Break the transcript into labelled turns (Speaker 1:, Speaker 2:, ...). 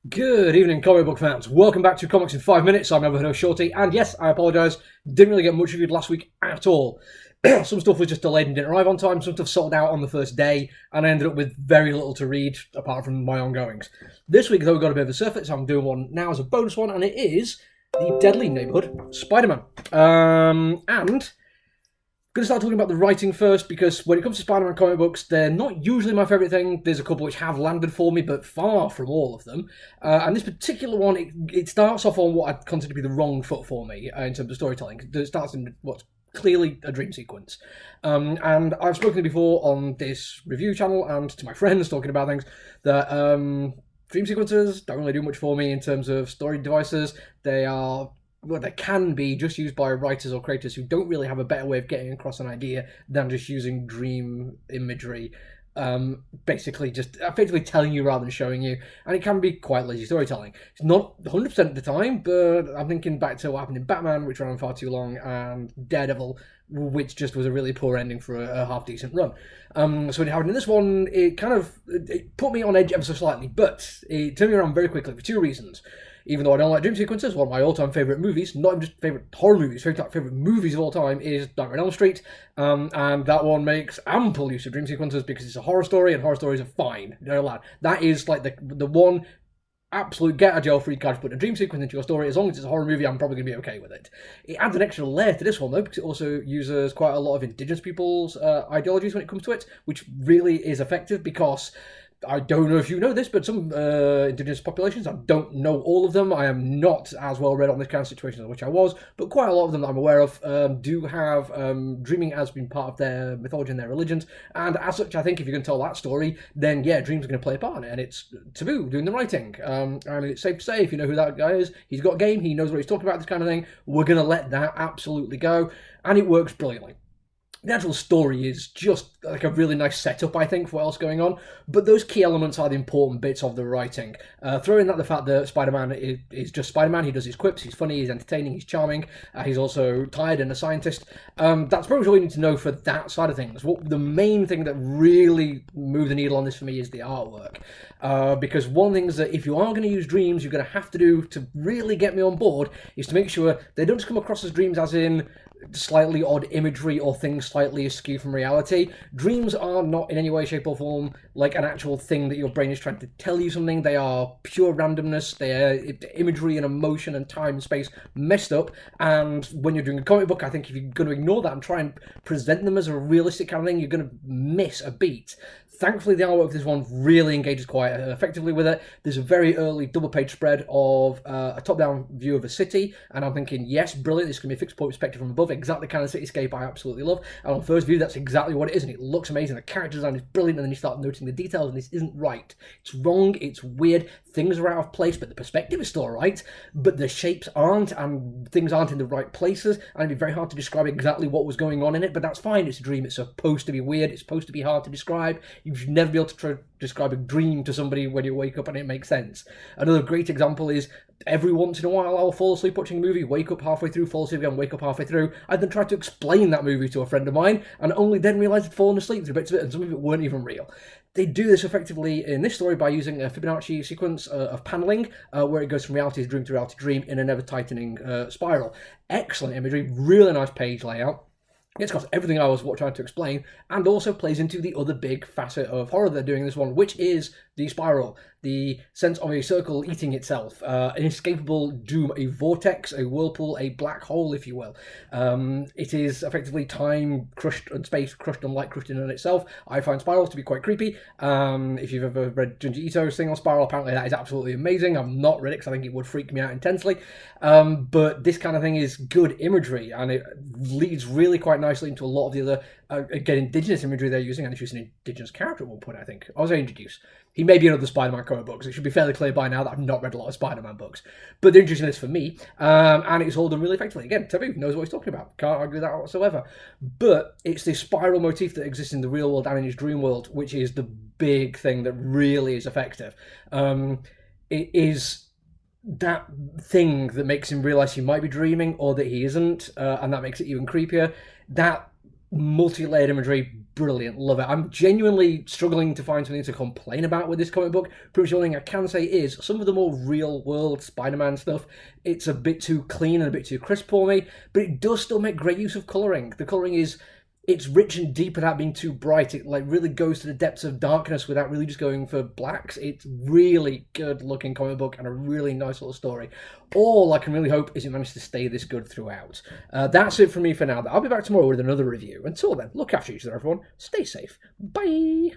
Speaker 1: Good evening, comic book fans. Welcome back to Comics in 5 Minutes. I'm Everhost Shorty, and yes, I apologise. Didn't really get much reviewed last week at all. Some stuff was just delayed and didn't arrive on time. Some stuff sold out on the first day, and I ended up with very little to read apart from my ongoings. This week, though, we got a bit of a surfeit, so I'm doing one now as a bonus one, and it is the Deadly Neighborhood Spider-Man. And going to start talking about the writing first, because when it comes to Spider-Man comic books, they're not usually my favourite thing. There's a couple which have landed for me, but far from all of them. And this particular one, it starts off on what I'd consider to be the wrong foot for me in terms of storytelling. It starts in what's clearly a dream sequence. And I've spoken before on this review channel and to my friends talking about things that dream sequences don't really do much for me in terms of story devices. They can be just used by writers or creators who don't really have a better way of getting across an idea than just using dream imagery, basically just effectively telling you rather than showing you, and it can be quite lazy storytelling. It's not 100% of the time, but I'm thinking back to what happened in Batman, which ran on far too long, and Daredevil, which just was a really poor ending for a half-decent run. So when it happened in this one, it put me on edge ever so slightly, but it turned me around very quickly for two reasons. Even though I don't like dream sequences, one of my all-time favourite movies, not even just favourite horror movies, favourite movies of all time is Nightmare on Elm Street, and that one makes ample use of dream sequences because it's a horror story, and horror stories are fine. That is like the one absolute get-out-of-jail-free card to put a dream sequence into your story. As long as it's a horror movie, I'm probably going to be okay with it. It adds an extra layer to this one, though, because it also uses quite a lot of indigenous people's ideologies when it comes to it, which really is effective because I don't know if you know this, but some indigenous populations, I don't know all of them, I am not as well read on this kind of situation as which I was, but quite a lot of them that I'm aware of do have dreaming as being part of their mythology and their religions, and as such, I think if you're going to tell that story, then yeah, dreams are going to play a part in it, and it's Taboo doing the writing. And it's safe to say, if you know who that guy is, he's got game, he knows what he's talking about, this kind of thing, we're going to let that absolutely go, and it works brilliantly. The actual story is just like a really nice setup, I think, for what else going on. But those key elements are the important bits of the writing. Throw in that the fact that Spider-Man is just Spider-Man. He does his quips, he's funny, he's entertaining, he's charming. He's also tired and a scientist. That's probably all you need to know for that side of things. The main thing that really moved the needle on this for me is the artwork. Because one of the things that if you are going to use dreams, you're going to have to do to really get me on board is to make sure they don't just come across as dreams as in slightly odd imagery or things slightly askew from reality. Dreams are not in any way, shape or form like an actual thing that your brain is trying to tell you something. They are pure randomness. They are imagery and emotion and time and space messed up, and when you're doing a comic book, I think if you're going to ignore that and try and present them as a realistic kind of thing, you're going to miss a beat. Thankfully, the artwork of this one really engages quite effectively with it. There's a very early double-page spread of a top-down view of a city, and I'm thinking, yes, brilliant, this is going to be a fixed point perspective from above, exactly the kind of cityscape I absolutely love. And on first view, that's exactly what it is, and it looks amazing. The character design is brilliant, and then you start noticing the details, and this isn't right. It's wrong, it's weird, things are out of place, but the perspective is still right, but the shapes aren't, and things aren't in the right places, and it'd be very hard to describe exactly what was going on in it, but that's fine, it's a dream, it's supposed to be weird, it's supposed to be hard to describe. You should never be able to try to describe a dream to somebody when you wake up and it makes sense. Another great example is every once in a while I'll fall asleep watching a movie, wake up halfway through, fall asleep again, wake up halfway through. I then try to explain that movie to a friend of mine and only then realise I'd fallen asleep through bits of it and some of it weren't even real. They do this effectively in this story by using a Fibonacci sequence of paneling where it goes from reality to dream to reality to dream in a never tightening spiral. Excellent imagery, really nice page layout. Gets across everything I was trying to explain, and also plays into the other big facet of horror they're doing in this one, which is the spiral, the sense of a circle eating itself, an inescapable doom, a vortex, a whirlpool, a black hole, if you will. It is effectively time crushed and space crushed and light crushed in on itself. I find spirals to be quite creepy. If you've ever read Junji Ito's thing on Spiral, apparently that is absolutely amazing. I've not read it because I think it would freak me out intensely. But this kind of thing is good imagery, and it leads really quite nicely into a lot of the other, again, indigenous imagery they're using, and introducing an indigenous character at one point, I think. I was going to introduce. He may be in other Spider-Man comic books. It should be fairly clear by now that I've not read a lot of Spider-Man books. But they're introducing this for me, and it's all done really effectively. Again, Taboo knows what he's talking about. Can't argue that whatsoever. But it's this spiral motif that exists in the real world and in his dream world, which is the big thing that really is effective. It is that thing that makes him realise he might be dreaming or that he isn't, and that makes it even creepier. That multi-layered imagery, brilliant, love it. I'm genuinely struggling to find something to complain about with this comic book. Pretty much the only thing I can say is some of the more real-world Spider-Man stuff, it's a bit too clean and a bit too crisp for me, but it does still make great use of colouring. The colouring is... it's rich and deep without being too bright. It like really goes to the depths of darkness without really just going for blacks. It's really good looking comic book and a really nice little story. All I can really hope is it managed to stay this good throughout. That's it from me for now. I'll be back tomorrow with another review. Until then, look after each other, everyone. Stay safe. Bye.